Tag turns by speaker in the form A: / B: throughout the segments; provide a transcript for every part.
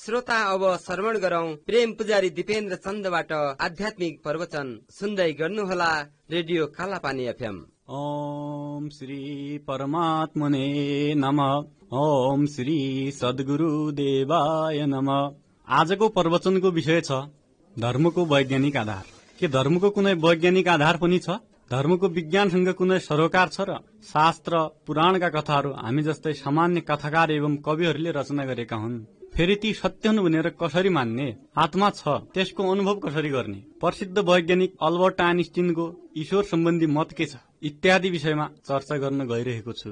A: श्रोता अब श्रवण गरौं प्रेम पुजारी दिपेन्द्र चन्दबाट आध्यात्मिक प्रवचन सुन्दै गर्नुहोला रेडियो कालापानी एफएम।
B: ओम श्री परमात्मने नमः। ओम श्री सद्गुरु देवाय नमः। आजको प्रवचनको विषय छ धर्मको वैज्ञानिक आधार। के धर्मको कुनै वैज्ञानिक आधार पनि छ? धर्मको विज्ञानसँग कुनै सरोकार छ र? शास्त्र पुराणका कथाहरू हामी जस्तै सामान्य कथाकार एवं कविहरूले रचना गरेका हुन्। फेरि ती सत्य हुन् भनेर कसरी मान्ने? आत्मा छ, त्यसको अनुभव कसरी गर्ने? प्रसिद्ध वैज्ञानिक अल्बर्ट आइन्स्टाइनको ईश्वर सम्बन्धी मत के छ इत्यादि विषयमा चर्चा गर्न गइरहेको छु।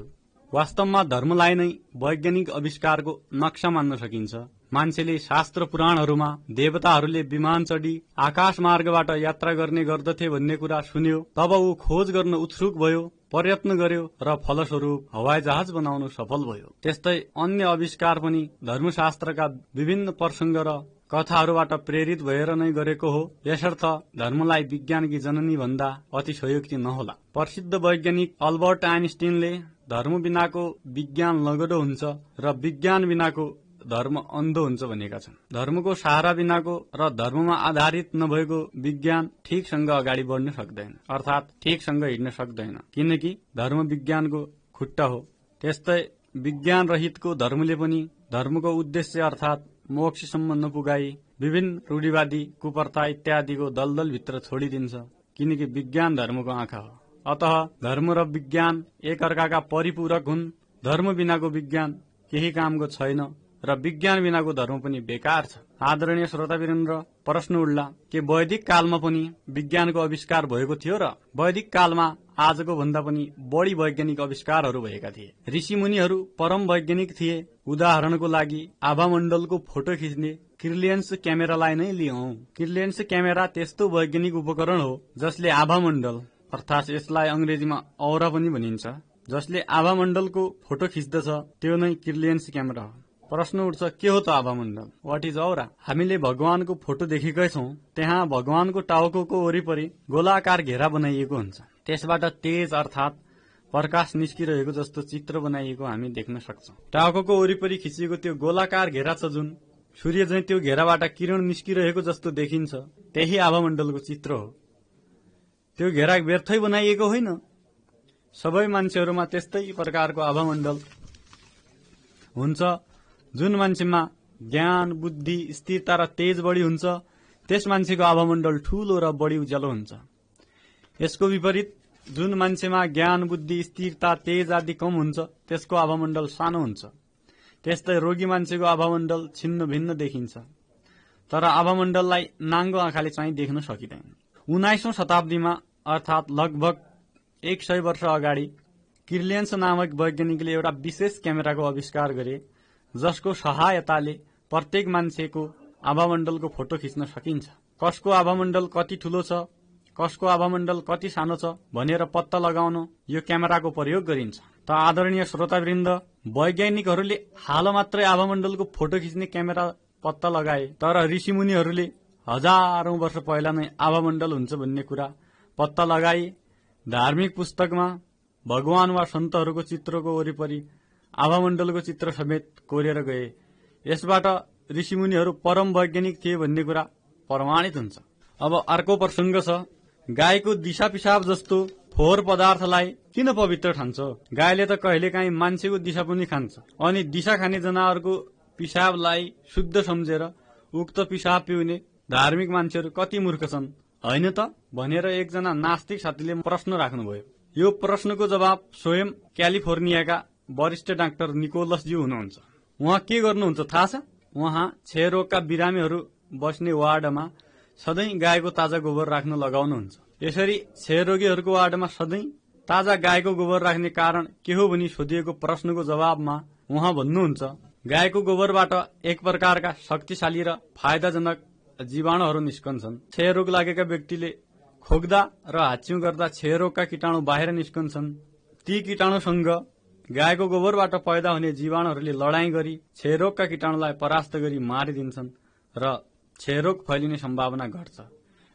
B: वास्तवमा धर्मलाई नै वैज्ञानिक आविष्कारको नक्सा मान्न सकिन्छ। मान्छेले शास्त्र पुराणहरूमा देवताहरूले विमान चढी आकाश मार्गबाट यात्रा गर्ने गर्दथे भन्ने कुरा सुन्यो। तब ऊ खोज गर्न उत्सुक भयो, प्रयत्न गर्यो र फलस्वरूप हवाई जहाज बनाउन सफल भयो। त्यस्तै अन्य आविष्कार पनि धर्मशास्त्रका विभिन्न प्रसंग र कथाहरूबाट प्रेरित भएर नै गरेको हो। यसर्थ धर्मलाई विज्ञानकी जननी भन्दा अतिशयोक्ति नहोला। प्रसिद्ध वैज्ञानिक अल्बर्ट आइन्स्टाइनले धर्म बिनाको विज्ञान लगडो हुन्छ र विज्ञान बिनाको धर्म अन्धो हुन्छ भनेका छन्। धर्मको सहारा बिनाको र धर्ममा आधारित नभएको विज्ञान ठीकसँग अगाडि बढ्न सक्दैन, अर्थात ठीकसँग हिँड्न सक्दैन, किनकि धर्म विज्ञानको खुट्टा हो। त्यस्तै विज्ञान रहितको धर्मले पनि धर्मको उद्देश्य अर्थात मोक्षसम्म नपुगाई विभिन्न रूढिवादी कुप्रथा इत्यादिको दलदलभित्र छोडिदिन्छ, किनकि विज्ञान धर्मको आँखा हो। अतः धर्म र विज्ञान एकअर्काका परिपूरक हुन्। धर्म बिनाको विज्ञान केही कामको छैन र विज्ञान बिनाको धर्म पनि बेकार छ। आदरणीय श्रोतावृन्द, प्रश्न उठ्ला के वैदिक कालमा पनि विज्ञानको आविष्कार भएको थियो र? वैदिक कालमा आजको भन्दा पनि बढी वैज्ञानिक आविष्कारहरू भएका थिए। ऋषि मुनिहरू परम वैज्ञानिक थिए। उदाहरणको लागि आभामण्डलको फोटो खिच्ने किर्लियन्स क्यामेरालाई नै लियौं। किर्लियन्स क्यामेरा त्यस्तो वैज्ञानिक उपकरण हो जसले आभामण्डल अर्थात यसलाई अंग्रेजीमा औरा पनि भनिन्छ, जसले आभामण्डलको फोटो खिच्दछ त्यो नै किर्लियन्स क्यामेरा हो। प्रश्न उठ्छ के हो त आभामण्डल? वाट इज औरा? हामीले भगवानको फोटो देखेकै छौं। त्यहाँ भगवानको टाउको वरिपरि गोलाकार घेरा बनाइएको हुन्छ। त्यसबाट तेज अर्थात प्रकाश निस्किरहेको जस्तो चित्र बनाइएको हामी देख्न सक्छौं। टाउको वरिपरि खिचिएको त्यो गोलाकार घेरा छ जुन सूर्य झैं त्यो घेराबाट किरण निस्किरहेको जस्तो देखिन्छ, त्यही आभामण्डलको चित्र हो। त्यो घेरा व्यर्थै बनाइएको होइन। सबै मान्छेहरूमा त्यस्तै प्रकारको आभामण्डल हुन्छ। जुन मान्छेमा ज्ञान, बुद्धि, स्थिरता र तेज बढी हुन्छ त्यस मान्छेको आभामण्डल ठूलो र बढी उज्यालो हुन्छ। यसको विपरीत जुन मान्छेमा ज्ञान, बुद्धि, स्थिरता, तेज आदि कम हुन्छ त्यसको आभामण्डल सानो हुन्छ। त्यस्तै रोगी मान्छेको आभामण्डल छिन्न भिन्न देखिन्छ। तर आभामण्डललाई नाङ्गो आँखाले चाहिँ देख्न सकिँदैन। 19औं शताब्दीमा अर्थात लगभग 100 वर्ष अगाडि किर्लियन्स नामक वैज्ञानिकले एउटा विशेष क्यामेराको आविष्कार गरे जसको सहायताले प्रत्येक मान्छेको आभामण्डलको फोटो खिच्न सकिन्छ। कसको आभामण्डल कति ठूलो छ, कसको आभामण्डल कति सानो छ भनेर पत्ता लगाउन यो क्यामेराको प्रयोग गरिन्छ। त आदरणीय श्रोतावृन्द, वैज्ञानिकहरूले हाल मात्रै आभामण्डलको फोटो खिच्ने क्यामेरा पत्ता लगाए, तर ऋषिमुनिहरूले हजारौं वर्ष पहिला नै आभामण्डल हुन्छ भन्ने कुरा पत्ता लगाए। धार्मिक पुस्तकमा भगवान वा सन्तहरूको चित्रको वरिपरि आभामण्डलको चित्र समेत कोरेर गए। यसबाट ऋषिमुनिहरू परम वैज्ञानिक थिए भन्ने कुरा प्रमाणित हुन्छ। अब अर्को प्रसंग छ, गाईको दिशा पिसाब जस्तो फोहोर पदार्थलाई किन पवित्र ठान्छ? गाईले त कहिलेकाहीँ मान्छेको दिशा पनि खान्छ, अनि दिशा खाने जनावरको पिसाबलाई शुद्ध सम्झेर उक्त पिसाब पिउने धार्मिक मान्छेहरू कति मूर्ख छन् होइन त भनेर एकजना नास्तिक साथीले प्रश्न राख्नुभयो। यो प्रश्नको जवाब स्वयं क्यालिफोर्नियाका वरिष्ठ डाक्टर निकोलसज्यू हुनुहुन्छ। उहाँ के गर्नुहुन्छ थाहा छ? उहाँ क्षयरोगका बिरामीहरू बस्ने वार्डमा सधैँ गाईको ताजा गोबर राख्न लगाउनुहुन्छ। यसरी क्षयरोगीहरूको वार्डमा सधैँ ताजा गाईको गोबर राख्ने कारण के हो भनी सोधिएको प्रश्नको जवाबमा उहाँ भन्नुहुन्छ, गाईको गोबरबाट एक प्रकारका शक्तिशाली र फाइदाजनक जीवाणुहरू निस्कन्छन्। क्षयरोग लागेका व्यक्तिले खोक्दा र हाच्छिउँ गर्दा क्षयरोगका कीटाणु बाहिर निस्कन्छन्। ती कीटाणुसँग गाईको गोबरबाट पैदा हुने जीवाणुहरूले लडाईं गरी क्षयरोगका कीटाणुलाई परास्त गरी मारिदिन्छन् र क्षयरोग फैलिने सम्भावना घट्छ।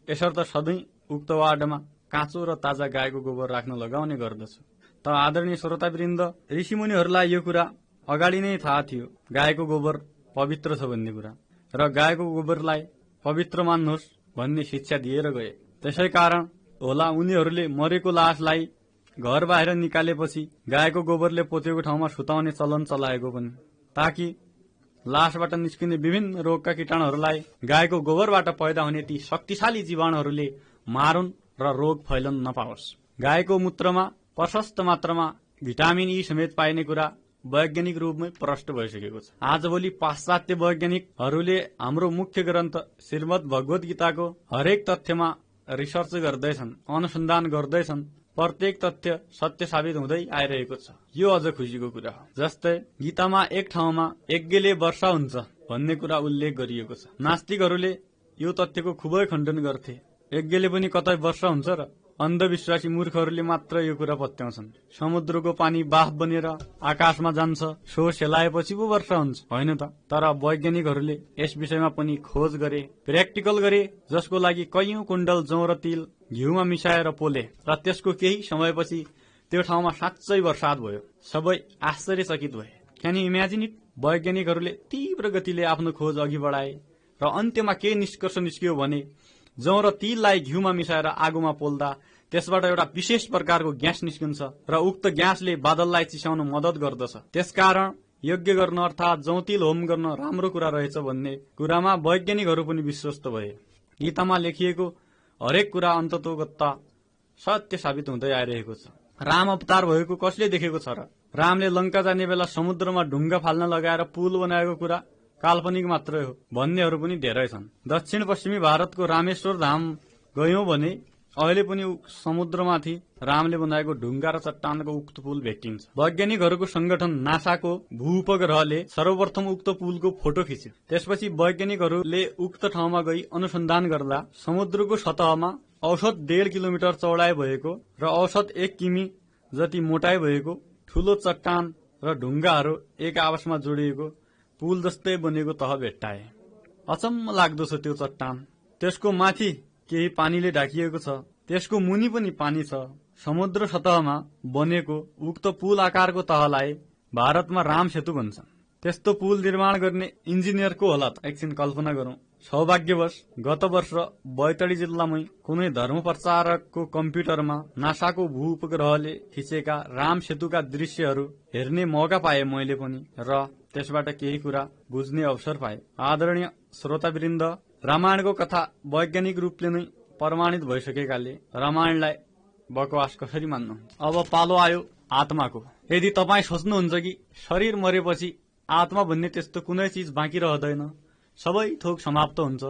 B: यसर्थ सधैँ उक्त वार्डमा काँचो र ताजा गाईको गोबर राख्न लगाउने गर्दछु। त आदरणीय श्रोतावृन्द, ऋषिमुनिहरूलाई यो कुरा अगाडि नै थाहा थियो गाईको गोबर पवित्र छ भन्ने कुरा। र गाईको गोबरलाई पवित्र मान्नुहोस् भन्ने शिक्षा दिएर गए। त्यसै कारण होला उनीहरूले मरेको लासलाई घर बाहिर निकालेपछि गाईको गोबरले पोतेको ठाउँमा सुताउने चलन चलाएको पनि, ताकि लासबाट निस्किने विभिन्न रोगका कीटाणुहरूलाई गाईको गोबरबाट पैदा हुने ती शक्तिशाली जीवाणुहरूले मारुन् र रोग फैलन नपाओस्। गाईको मूत्रमा प्रशस्त मात्रामा भिटामिन ई समेत पाइने कुरा वैज्ञानिक रूपमै प्रष्ट भइसकेको छ। आजभोलि पाश्चात्य वैज्ञानिकहरूले हाम्रो मुख्य ग्रन्थ श्रीमद् भगवत गीताको हरेक तथ्यमा रिसर्च गर्दैछन्, अनुसन्धान गर्दैछन्। प्रत्येक तथ्य सत्य साबित हुँदै आइरहेको छ। यो अझ खुसीको कुरा हो। जस्तै गीतामा एक ठाउँमा यज्ञले वर्षा हुन्छ भन्ने कुरा उल्लेख गरिएको छ। नास्तिकहरूले यो तथ्यको खुबै खण्डन गर्थे। यज्ञले पनि कतै वर्षा हुन्छ र? अन्धविश्वासी मूर्खहरूले मात्र यो कुरा पत्याउँछन्। समुद्रको पानी बाफ बनेर आकाशमा जान्छ, सो सेलाएपछि पो वर्षा हुन्छ, होइन त? तर वैज्ञानिकहरूले यस विषयमा पनि खोज गरे, प्र्याक्टिकल गरे, जसको लागि कैयौं कुण्डल जौ र तिल घिउमा मिसाएर पोले र त्यसको केही समयपछि त्यो ठाउँमा साँच्चै वर्षात भयो। सबै आश्चर्यचकित भए। Can you imagine it? वैज्ञानिकहरूले तीव्र गतिले आफ्नो खोज अघि बढाए र अन्त्यमा के निष्कर्ष निस्कियो भने जौ र तिललाई घिउमा मिसाएर आगोमा पोल्दा त्यसबाट एउटा विशेष प्रकारको ग्यास निस्किन्छ र उक्त ग्यासले बादललाई चिसाउन मद्दत गर्दछ। त्यसकारण यज्ञ गर्न अर्थात जौतिल होम गर्न राम्रो कुरा रहेछ भन्ने कुरामा वैज्ञानिकहरू पनि विश्वस्त भए। गीतामा लेखिएको हरेक कुरा अन्ततोगत्ता सत्य साबित हुँदै आइरहेको छ। राम अवतार भएको कसले देखेको छ र? रामले लंका जाने बेला समुद्रमा ढुङ्गा फाल्न लगाएर पुल बनाएको कुरा काल्पनिक मात्रै हो भन्नेहरू पनि धेरै छन्। दक्षिण पश्चिमी भारतको रामेश्वर धाम गयौं भने अहिले पनि समुद्रमाथि रामले बनाएको ढुङ्गा र चट्टानको उक्त पुल भेटिन्छ। वैज्ञानिकहरूको संगठन नासाको भूउपग्रहले सर्वप्रथम उक्त पुलको फोटो खिच्यो। त्यसपछि वैज्ञानिकहरूले उक्त ठाउँमा गई अनुसन्धान गर्दा समुद्रको सतहमा औसत 1.5 किलोमिटर चौडाइ भएको र औसत 1 किमी जति मोटाइ भएको ठूलो चट्टान र ढुङ्गाहरू एक आपसमा जोडिएको पुल जस्तै बनेको तह भेट्टाए। अचम्म लाग्दो छ त्यो चट्टान। त्यसको माथि केही पानीले ढाकिएको छ, त्यसको मुनि पनि पानी छ। समुद्र सतहमा बनेको उक्त पुल आकारको तहलाई भारतमा राम सेतु भन्छन्। त्यस्तो पुल निर्माण गर्ने इन्जिनियरको होला त? एकछिन कल्पना गरौं। सौभाग्यवश गत वर्ष बैतडी जिल्लामै कुनै धर्म प्रचारकको कम्प्युटरमा नासाको भूउपग्रहले खिचेका राम सेतुका दृश्यहरू हेर्ने मौका पाए मैले पनि, र त्यसबाट केही कुरा बुझ्ने अवसर पाए। आदरणीय श्रोतावृन्द, रामायणको कथा वैज्ञानिक रूपले नै प्रमाणित भइसकेकाले रामायणलाई बकवास कसरी मान्नुहुन्छ? अब पालो आयो आत्माको। यदि तपाईँ सोच्नुहुन्छ कि शरीर मरेपछि आत्मा भन्ने त्यस्तो कुनै चीज बाँकी रहँदैन, सबै थोक समाप्त हुन्छ,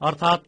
B: अर्थात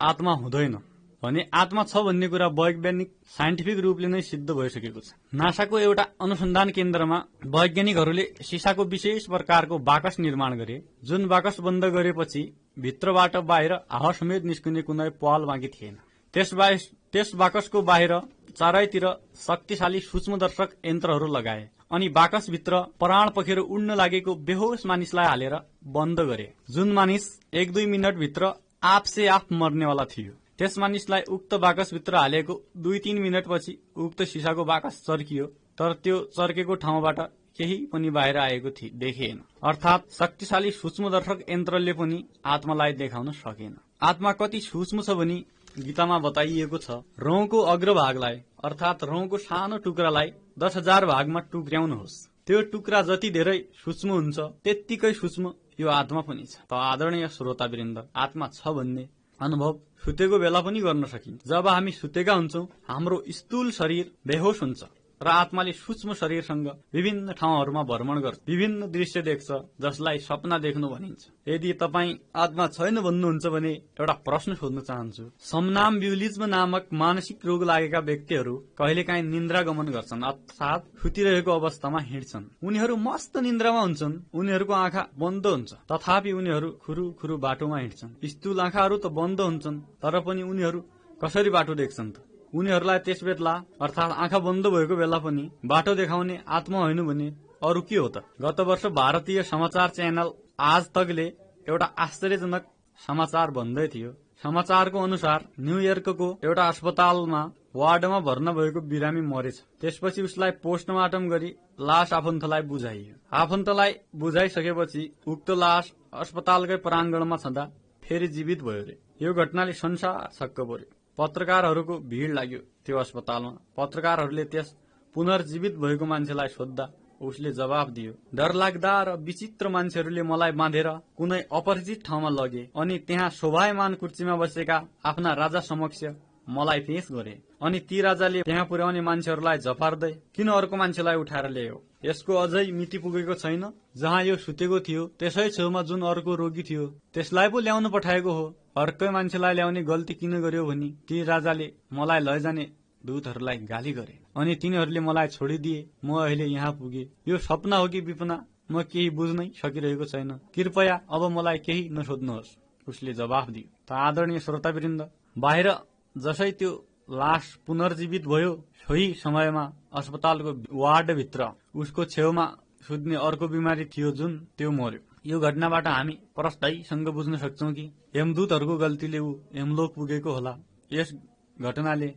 B: आत्मा हुँदैन भने आत्मा छ भन्ने कुरा वैज्ञानिक साइन्टिफिक रूपले नै सिद्ध भइसकेको छ। नासाको एउटा अनुसन्धान केन्द्रमा वैज्ञानिकहरूले सिसाको विशेष प्रकारको बाकस निर्माण गरे, जुन बाकस बन्द गरेपछि भित्रबाट बाहिर हावा समेत निस्किने कुनै पाल बाँकी थिएन। त्यस बाकसको बाहिर चारैतिर शक्तिशाली सूक्ष्मदर्शक यन्त्रहरू लगाए अनि बाकसभित्र प्राण पखेर उड्न लागेको बेहोस मानिसलाई हालेर बन्द गरे, जुन मानिस 1-2 मिनट भित्र आपसे आप मर्नेवाला थियो। त्यस मानिसलाई उक्त बाकसभित्र हालेको 2-3 मिनटपछि उक्त सिसाको बाकस चर्कियो, तर त्यो चर्केको ठाउँबाट केही पनि बाहिर आएको देखिएन। अर्थात शक्तिशाली सूक्ष्मदर्शक यन्त्रले पनि आत्मालाई देखाउन सकेन। आत्मा कति सूक्ष्म छ भनी गीतामा बताइएको छ। रौंको अग्रभागलाई अर्थात रौंको सानो टुक्रालाई 10,000 भागमा टुक्र्याउनुहोस्। त्यो टुक्रा जति धेरै सूक्ष्म हुन्छ त्यत्तिकै सूक्ष्म यो आत्मा पनि छ। त आदरणीय श्रोतावृन्द, आत्मा छ भन्ने अनुभव सुतेको बेला पनि गर्न सकिन्छ। जब हामी सुतेका हुन्छौं हाम्रो स्थूल शरीर बेहोस हुन्छ र आत्माले सूक्ष्म शरीरसँग विभिन्न ठाउँहरूमा भ्रमण गर्छ, विभिन्न दृश्य देख्छ, जसलाई सपना देख्नु भनिन्छ। यदि तपाईँ आत्मा छैन भन्नुहुन्छ भने एउटा प्रश्न सोध्न चाहन्छु। समनाम्ब्युलिज्म नामक मानसिक रोग लागेका व्यक्तिहरू कहिलेकाहीँ निन्द्रा गमन गर्छन्, अर्थात सुतिरहेको अवस्थामा हिँड्छन्। उनीहरू मस्त निन्द्रामा हुन्छन्, उनीहरूको आँखा बन्द हुन्छ, तथापि उनीहरू खुरू खुरू बाटोमा हिँड्छन्। स्थूल आँखाहरू त बन्द हुन्छन्, तर पनि उनीहरू कसरी बाटो देख्छन् त? उनीहरूलाई त्यस बेला अर्थात आँखा बन्द भएको बेला पनि बाटो देखाउने आत्मा होइन भने अरू के हो त? गत वर्ष भारतीय समाचार च्यानल आज तकले एउटा आश्चर्यजनक समाचार भन्दै थियो। समाचारको अनुसार न्यूयोर्कको एउटा अस्पतालमा वार्डमा भर्ना भएको बिरामी मरेछ। त्यसपछि उसलाई पोस्टमार्टम गरी लास आफन्तलाई बुझाइयो। आफन्तलाई बुझाइसकेपछि उक्त लास अस्पतालकै प्राङ्गणमा छँदा फेरि जीवित भयो रे। यो घटनाले संसार छक्क पर्यो। पत्रकारहरूको भीड़ लाग्यो त्यो अस्पतालमा। पत्रकारहरूले त्यस पुनर्जीवित भएको मान्छेलाई सोद्धा उसले जवाफ दियो, डरलाग्दा र विचित्र मान्छेहरूले मलाई बाँधेर कुनै अपरिचित ठाउँमा लगे अनि त्यहाँ शोभायमान कुर्सीमा बसेका आफ्ना राजा समक्ष मलाई पेश गरे। अनि ती राजाले त्यहाँ पुर्याउने मान्छेहरूलाई झपार्दै किन अर्को मान्छेलाई उठाएर ल्यायो? यसको अझै मिति पुगेको छैन। जहाँ यो सुतेको थियो त्यसै छेउमा जुन अर्को रोगी थियो त्यसलाई पो ल्याउन पठाएको हो। अर्कै मान्छेलाई ल्याउने गल्ती किन गर्यो भनी ती राजाले मलाई लैजाने दूतहरूलाई गाली गरे अनि तिनीहरूले मलाई छोडिदिए। म अहिले यहाँ पुगे। यो सपना हो कि विपना म केही बुझ्नै सकिरहेको छैन। कृपया अब मलाई केही नसोध्नुहोस्, उसले जवाफ दियो। त आदरणीय श्रोतावृन्द, बाहिर जसै त्यो लास पुनर्जीवित भयो, सोही समयमा अस्पतालको वार्डभित्र उसको छेउमा सुत्ने अर्को बिमारी थियो जुन त्यो मर्यो। यो घटनाबाट हामी प्रष्टैसँग बुझ्न सक्छौं कि यमदूतहरूको गल्तीले ऊ यमलोक पुगेको होला। यस घटनाले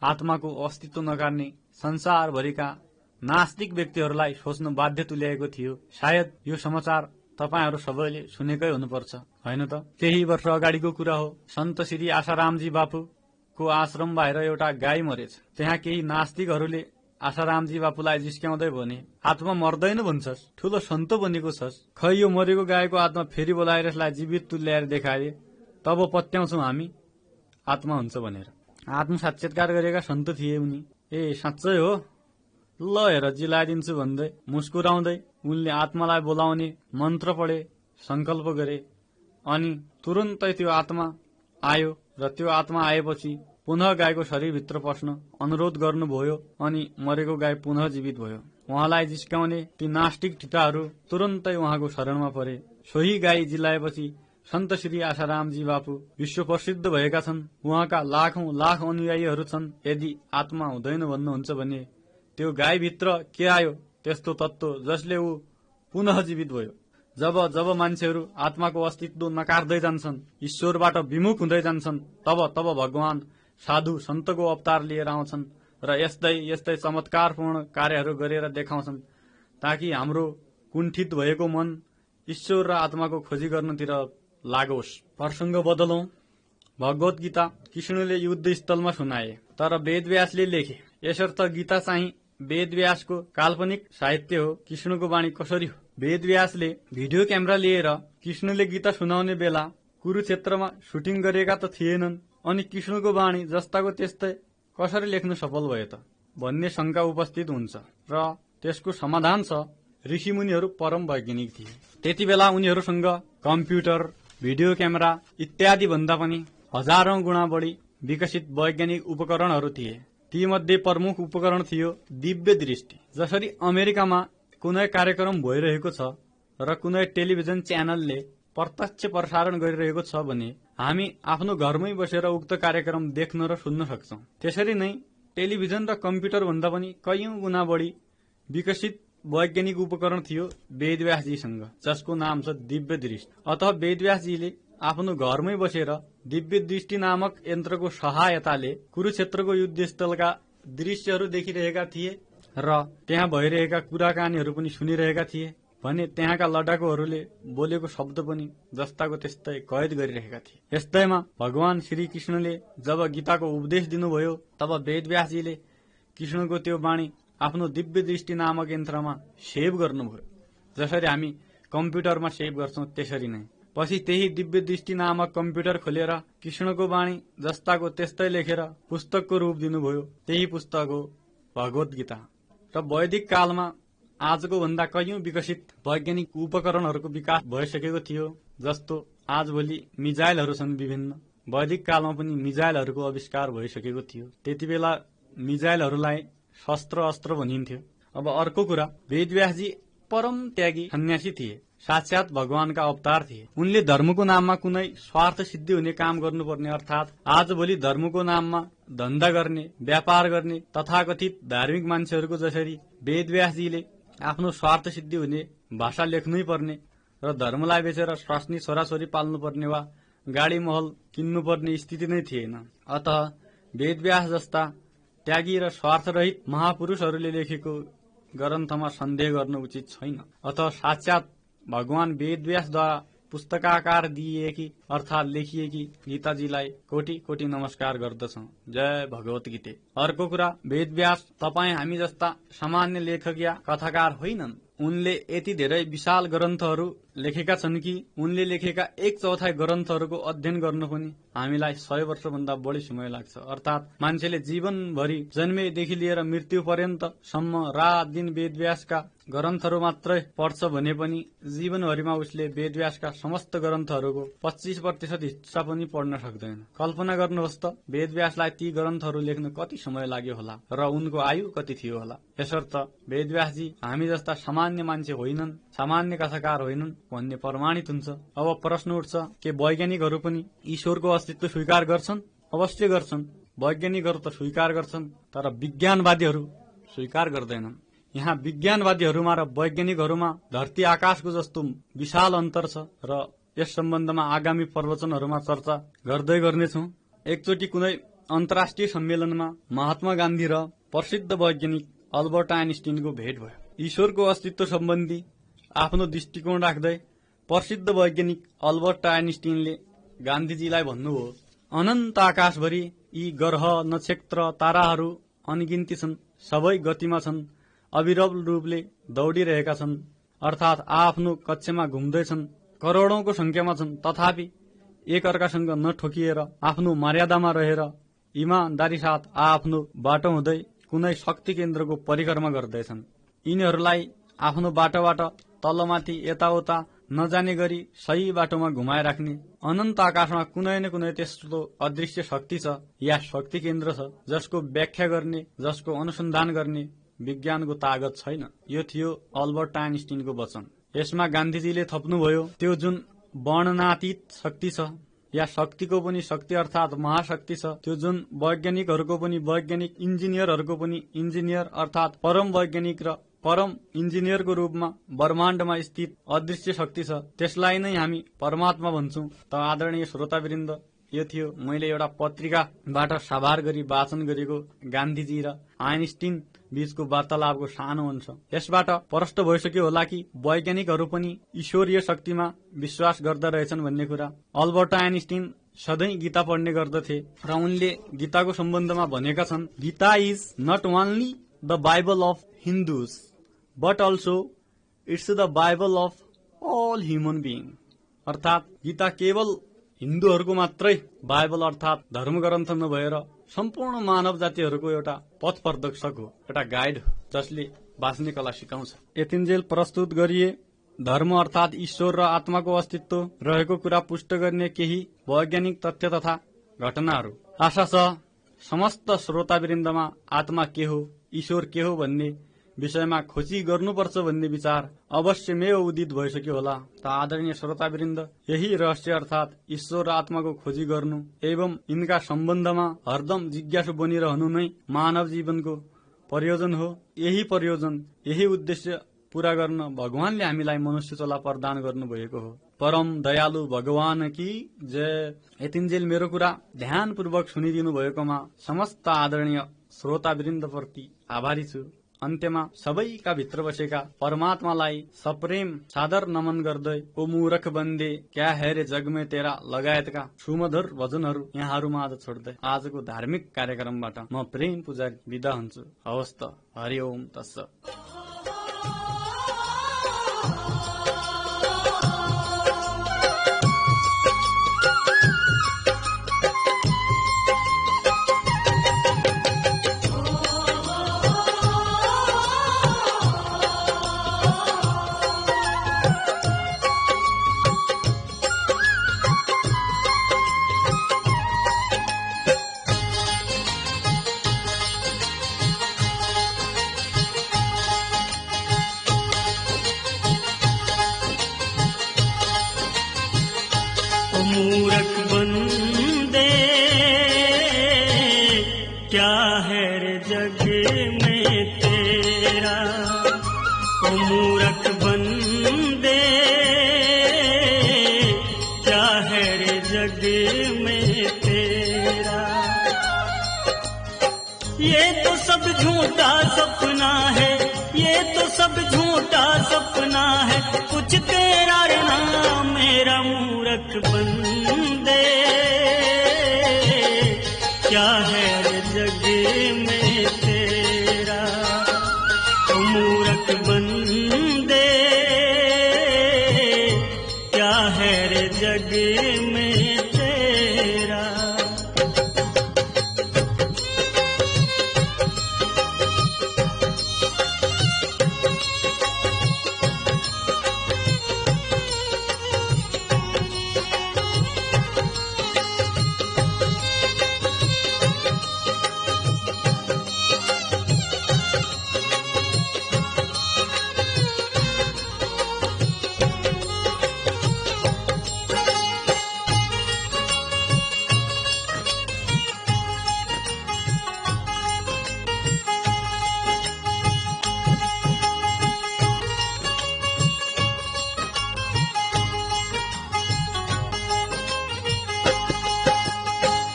B: आत्माको अस्तित्व नकार्ने संसारभरिका नास्तिक व्यक्तिहरूलाई सोच्न बाध्य तुल्याएको थियो। सायद यो समाचार तपाईहरू सबैले सुनेकै हुनुपर्छ, होइन त? केही वर्ष अगाडिको कुरा हो। सन्त श्री आशारामजी बापुको आश्रम बाहिर एउटा गाई मरेछ। त्यहाँ केही नास्तिकहरूले आशारामजी बापुलाई जिस्क्याउँदै भने, आत्मा मर्दैन भन्छस्, ठूलो सन्त बनेको छस्, खै यो मरेको गाईको आत्मा फेरि बोलाएर यसलाई जीवित तुल्याएर देखाए, तब पत्याउँछौं हामी आत्मा हुन्छ भनेर। आत्म साक्षात्कार गरेका सन्त थिए उनी। ए साँच्चै हो? ल हेर जिलाइदिन्छु भन्दै मुस्कुराउँदै उनले आत्मालाई बोलाउने मन्त्र पढे, संकल्प गरे अनि तुरुन्तै त्यो आत्मा आयो र त्यो आत्मा आएपछि पुनः गाईको शरीरभित्र पस्न अनुरोध गर्नुभयो अनि मरेको गाई पुनः जीवित भयो। उहाँलाई जिस्काउने ती नास्टिक ठिटाहरू तुरुन्तै उहाँको शरणमा परे। सोही गाई जिलाएपछि सन्त श्री आशारामजी बापु विश्व प्रसिद्ध भएका छन्। उहाँका लाखौं लाख अनुयायीहरू छन्। यदि आत्मा हुँदैन भन्नुहुन्छ भने त्यो गाईभित्र के आयो त्यस्तो तत्त्व जसले ऊ पुनः जीवित भयो? जब जब मान्छेहरू आत्माको अस्तित्व नकार्दै जान्छन्, ईश्वरबाट विमुख हुँदै जान्छन्, तब तब भगवान साधु सन्तको अवतार लिएर आउँछन् र यस्तै यस्तै चमत्कारपूर्ण कार्यहरू गरेर देखाउँछन् ताकि हाम्रो कुण्ठित भएको मन ईश्वर र आत्माको खोजी गर्नतिर लागोस्। प्रसंग बदलौं। भगवत गीता कृष्णले युद्ध स्थलमा सुनाए तर वेदव्यासले लेखे। यसर्थ गीता चाहिँ वेदव्यासको काल्पनिक साहित्य हो। कृष्णको वाणी कसरी हो? वेदव्यासले भिडियो क्यामेरा लिएर कृष्णले गीता सुनाउने बेला कुरुक्षेत्रमा सुटिङ गरेका त थिएनन् अनि कृष्णको वाणी जस्ताको त्यस्तै कसरी लेख्न सफल भयो त भन्ने शंका उपस्थित हुन्छ र त्यसको समाधान छ। ऋषिमुनिहरू परम वैज्ञानिक थिए। त्यति बेला उनीहरूसँग कम्प्युटर, भिडियो क्यामेरा इत्यादि भन्दा पनि हजारौं गुणा बढी विकसित वैज्ञानिक उपकरणहरू थिए। तीमध्ये प्रमुख उपकरण थियो दिव्य दृष्टि। जसरी अमेरिकामा कुनै कार्यक्रम भइरहेको छ र कुनै टेलिभिजन च्यानलले प्रत्यक्ष प्रसारण गरिरहेको छ भने हामी आफ्नो घरमै बसेर उक्त कार्यक्रम देख्न र सुन्न सक्छौं। त्यसरी नै टेलिभिजन र कम्प्युटर भन्दा पनि कैयौं गुणा बढी विकसित वैज्ञानिक उपकरण थियो वेदव्यासजीसँग, जसको नाम छ दिव्य दृष्टि। अतः वेदव्यासजीले आफ्नो घरमै बसेर दिव्य दृष्टि नामक यन्त्रको सहायताले कुरुक्षेत्रको युद्धस्थलका दृश्यहरू देखिरहेका थिए र त्यहाँ भइरहेका कुराकानीहरू पनि सुनिरहेका थिए भने त्यहाँका लडाकुहरूले बोलेको शब्द पनि जस्ताको त्यस्तै कैद गरिरहेका थिए। यस्तैमा भगवान श्री कृष्णले जब गीताको उपदेश दिनुभयो तब वेदव्यासजीले कृष्णको त्यो वाणी आफ्नो दिव्य दृष्टि नामक यन्त्रमा सेभ गर्नुभयो। जसरी हामी कम्प्युटरमा सेभ गर्छौं त्यसरी नै। पछि त्यही दिव्य दृष्टि नामक कम्प्युटर खोलेर कृष्णको वाणी जस्ताको त्यस्तै लेखेर पुस्तकको रूप दिनुभयो। त्यही पुस्तक हो भगवत गीता। र वैदिक कालमा आजको भन्दा कैयौं विकसित वैज्ञानिक उपकरणहरूको विकास भइसकेको थियो। जस्तो आजभोलि मिजाइलहरू छन् विभिन्न। वैदिक कालमा पनि मिजाइलहरूको आविष्कार भइसकेको थियो। त्यति बेला मिजाइलहरूलाई शस्त्र अस्त्र भनिन्थ्यो। अब अर्को कुरा, वेदव्यासजी परम त्यागी सन्यासी थिए। साक्षात भगवानका अवतार थिए। उनले धर्मको नाममा कुनै स्वार्थ सिद्धि हुने काम गर्नुपर्ने अर्थात आजभोलि धर्मको नाममा धन्दा गर्ने, व्यापार गर्ने तथाकथित धार्मिक मान्छेहरूको जसरी वेदव्यासजीले आफ्नो स्वार्थ सिद्धि हुने भाषा लेख्नै पर्ने र धर्मलाई बेचेर स्वास्नी छोराछोरी पाल्नुपर्ने वा गाडी महल किन्नुपर्ने स्थिति नै थिएन। अतः वेदव्यास जस्ता त्यागी र स्वार्थरहित महापुरुषहरूले लेखेको ग्रन्थमा सन्देह गर्न उचित छैन। अतः साक्षात भगवान वेदव्यासद्वारा पुस्तकाकार दिइएकी अर्थात लेखिएकी गीताजीलाई कोटी कोटी नमस्कार गर्दछौं। जय भगवत गीते। अर्को कुरा, वेदव्यास तपाईँ हामी जस्ता सामान्य लेखक या कथाकार होइनन्। उनले यति धेरै विशाल ग्रन्थहरू लेखेका छन् कि उनले लेखेका 1/4 ग्रन्थहरूको अध्ययन गर्नु पनि हामीलाई 100 वर्षभन्दा बढी समय लाग्छ। अर्थात मान्छेले जीवनभरि जन्मेदेखि लिएर मृत्यु पर्यन्तसम्म रात दिन वेदव्यासका ग्रन्थहरू मात्रै पढ्छ भने पनि जीवनभरिमा उसले वेदव्यासका समस्त ग्रन्थहरूको 25% हिस्सा पनि पढ्न सक्दैन। कल्पना गर्नुहोस् त वेदव्यासलाई ती ग्रन्थहरू लेख्न कति समय लाग्यो होला र उनको आयु कति थियो होला। यसर्थ वेदव्यासजी हामी जस्ता सामान्य मान्छे होइनन्, सामान्य कथाकार होइनन् भन्ने प्रमाणित हुन्छ। अब प्रश्न उठ्छ के वैज्ञानिकहरू पनि ईश्वरको अस्तित्व स्वीकार गर्छन्? अवश्य गर्छन्। वैज्ञानिकहरू त स्वीकार गर्छन्, तर विज्ञानवादीहरू स्वीकार गर्दैनन्। यहाँ विज्ञानवादीहरूमा र वैज्ञानिकहरूमा धरती आकाशको जस्तो विशाल अन्तर छ र यस सम्बन्धमा आगामी प्रवचनहरूमा चर्चा गर्दै गर्नेछौं। एकचोटि कुनै अन्तर्राष्ट्रिय सम्मेलनमा महात्मा गान्धी र प्रसिद्ध वैज्ञानिक अल्बर्ट आइन्स्टाइनको भेट भयो। ईश्वरको अस्तित्व सम्बन्धी आफ्नो दृष्टिकोण राख्दै प्रसिद्ध वैज्ञानिक अल्बर्ट आइन्स्टाइनले गान्धीजीलाई भन्नुभयो, अनन्त आकाशभरि यी ग्रह, नक्षत्र, ताराहरू अनगिन्ती छन्, सबै गतिमा छन्, अविरल रूपले दौडिरहेका छन्, अर्थात आफ्नो कक्षमा घुम्दैछन्, करोडौंको संख्यामा छन्, तथापि एक अर्कासँग नठोकिएर आफ्नो मर्यादामा रहेर इमानदारी साथ आफ्नो बाटो हुँदै कुनै शक्ति केन्द्रको परिक्रमा गर्दैछन्। यिनीहरूलाई आफ्नो बाटोबाट तलमाथि यताउता नजाने गरी सही बाटोमा घुमाइराख्ने अनन्त आकाशमा कुनै न कुनै त्यस्तो अदृश्य शक्ति छ या शक्ति केन्द्र छ जसको व्याख्या गर्ने, जसको अनुसन्धान गर्ने विज्ञानको तागत छैन। यो थियो अल्बर्ट आइन्स्टाइनको वचन। यसमा गान्धीजीले थप्नुभयो, त्यो जुन वर्णनातीत शक्ति छ या शक्तिको पनि शक्ति अर्थात महाशक्ति छ, त्यो जुन वैज्ञानिकहरूको पनि वैज्ञानिक, इन्जिनियरहरूको पनि इन्जिनियर अर्थात परम वैज्ञानिक र परम इन्जिनियरको रूपमा ब्रह्माण्डमा स्थित अदृश्य शक्ति छ, त्यसलाई नै हामी परमात्मा भन्छौं। त आदरणीय श्रोतावृन्द, यो थियो मैले एउटा पत्रिकाबाट साभार गरी वाचन गरेको गान्धीजी र आइन्स्टाइन बीचको वार्तालापको सानो अंश। यसबाट प्रष्ट भइसक्यो होला कि वैज्ञानिकहरू पनि ईश्वरीय शक्तिमा विश्वास गर्दा रहेछन् भन्ने कुरा। अल्बर्ट आइन्स्टाइन सधैँ गीता पढ्ने गर्दथे र उनले गीताको सम्बन्धमा भनेका छन्, Gita is not only the Bible of Hindus but also it's the Bible of all human being. अर्थात गीता केवल हिन्दूहरूको मात्रै बाइबल अर्थात धर्मग्रन्थ नभएर सम्पूर्ण मानव जातिहरूको एउटा पथ प्रदर्शक हो, एउटा गाइड हो, जसले बाँच्ने कला सिकाउँछ। यतिन्जेल प्रस्तुत गरिए धर्म अर्थात ईश्वर र आत्माको अस्तित्व रहेको कुरा पुष्ट गर्ने केही वैज्ञानिक तथ्य तथा घटनाहरू। आशा छ समस्त श्रोतावृन्दमा आत्मा के हो, ईश्वर के हो भन्ने विषयमा खोजी गर्नुपर्छ भन्ने विचार अवश्यमेव उदित भइसक्यो होला। त आदरणीय श्रोतावृन्द, यही रहस्य अर्थात ईश्वर र आत्माको खोजी गर्नु एवं यिनका सम्बन्धमा हरदम जिज्ञासु बनिरहनु नै मानव जीवनको प्रयोजन हो। यही प्रयोजन, यही उद्देश्य पूरा गर्न भगवानले हामीलाई मनुष्य चोला प्रदान गर्नुभएको हो। परम दयालु भगवान की जय। यतिन्जेल मेरो कुरा ध्यानपूर्वक सुनिदिनु भएकोमा समस्त आदरणीय श्रोतावृन्दप्रति आभारी छु। अन्त्यमा सबैका भित्र बसेका परमात्मालाई सप्रेम सादर नमन गर्दै ओ मूर्ख बन्दे क्या है रे जगमे तेरा लगायतका सुमधुर भजनहरू यहाँहरूमा आज छोड्दै आजको धार्मिक कार्यक्रमबाट म प्रेम पुजारी बिदा हुन्छु। हवस् त, हरि ओम तत्सत्।
C: मूर्ख बंदे क्या है रे जग में तेरा, ओ मूर्ख बंदे क्या है रे जग में तेरा। ये तो सब झूठा सपना है, ये तो सब झूठा सपना है। कुछ तेरा रहना मेरा मूर्ख बंदे। क्या है रे जग में तेरा ओ मूर्ख बंदे, क्या है रे जग में तेरा।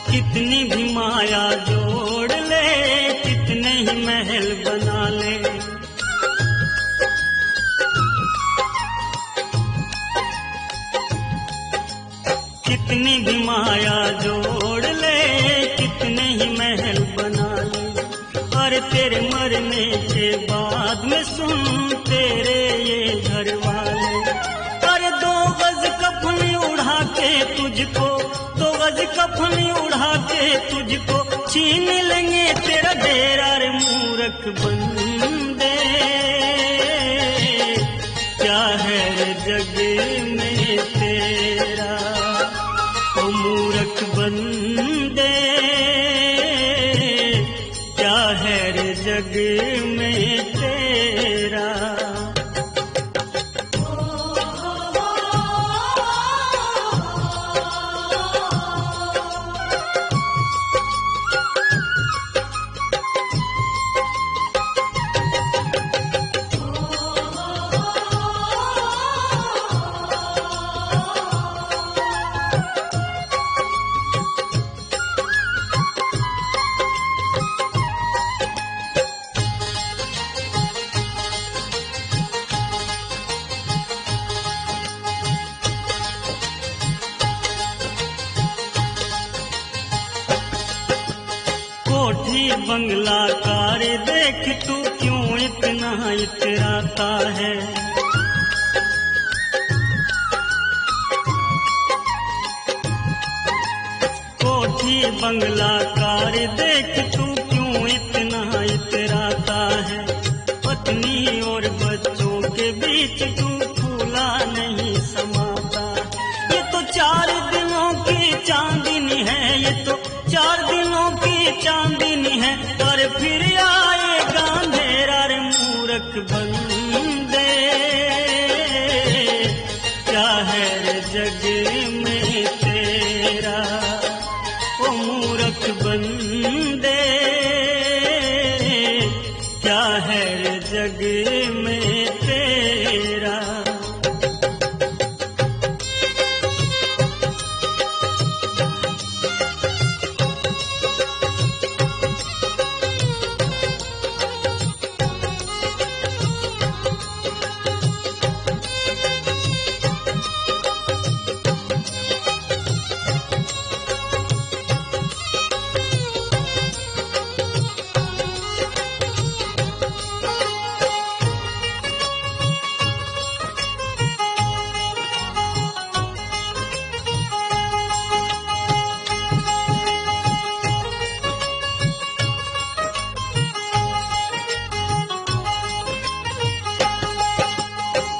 C: कितनी भी माया जोड़ ले, कितने ही महल बना ले, कितनी भी माया जोड़ ले, कितने ही महल बना ले। और तेरे मरने के बाद में सुन तेरे ये घर वाले, और 2 गज कफन उड़ा के तुझको, 2 गज कफन उड़ा के तुझको छीन लेंगे तेरा डेरा रे मूर्ख बंदे। क्या है रे जग में तेरा ओ मूर्ख बंदे, क्या है रे जग में तेरा। कोठी बंगला कार देख तू क्यों इतना इतराता है। कोठी बंगला कार देख तू क्यों इतना इतराता है। पत्नी और बच्चों के बीच तू फूला नहीं समाता। ये तो 4 दिनों की चांदनी है, ये तो 4 दिनों की चांदनी है, और फिर आएगा अंधेरा रे मूर्ख बंदे। क्या है रे जग में तेरा ओ मूर्ख बंदे, क्या है रे जग में तेरा।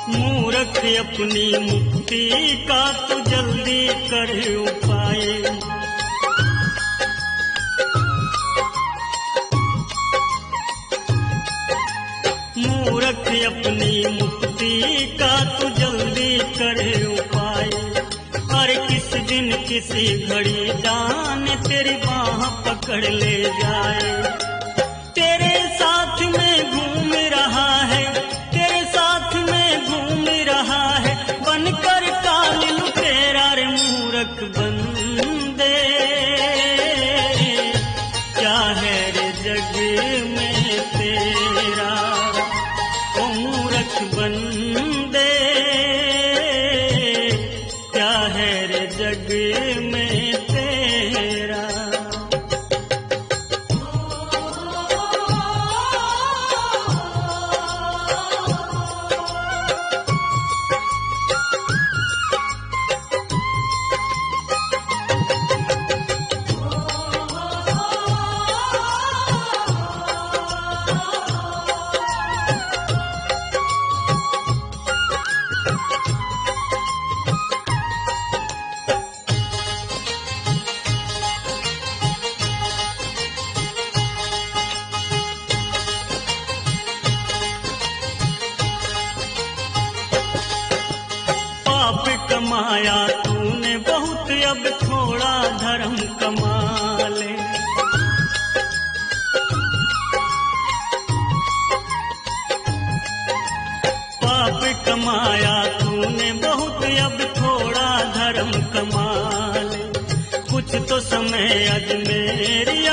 C: मूर्ख अपनी मुक्ति का तू जल्दी कर उपाय। मूर्ख अपनी मुक्ति का तू जल्दी कर उपाय। और किस दिन किसी घड़ी जान तेरी बाह पकड़ ले जाए। तेरे साथ में घूम रहा है, तेरे साथ में घूम रहा है, बनकर काल लुटेरा रे मूर्ख बंदे। क्या है रे जग में तेरा ओ मूर्ख बंदे, में तेरा। पाप कमाया तूने बहुत, अब थोड़ा धर्म कमा ले। पाप कमाया तूने बहुत, अब थोड़ा धर्म कमा ले। कुछ तो समय आज मेरी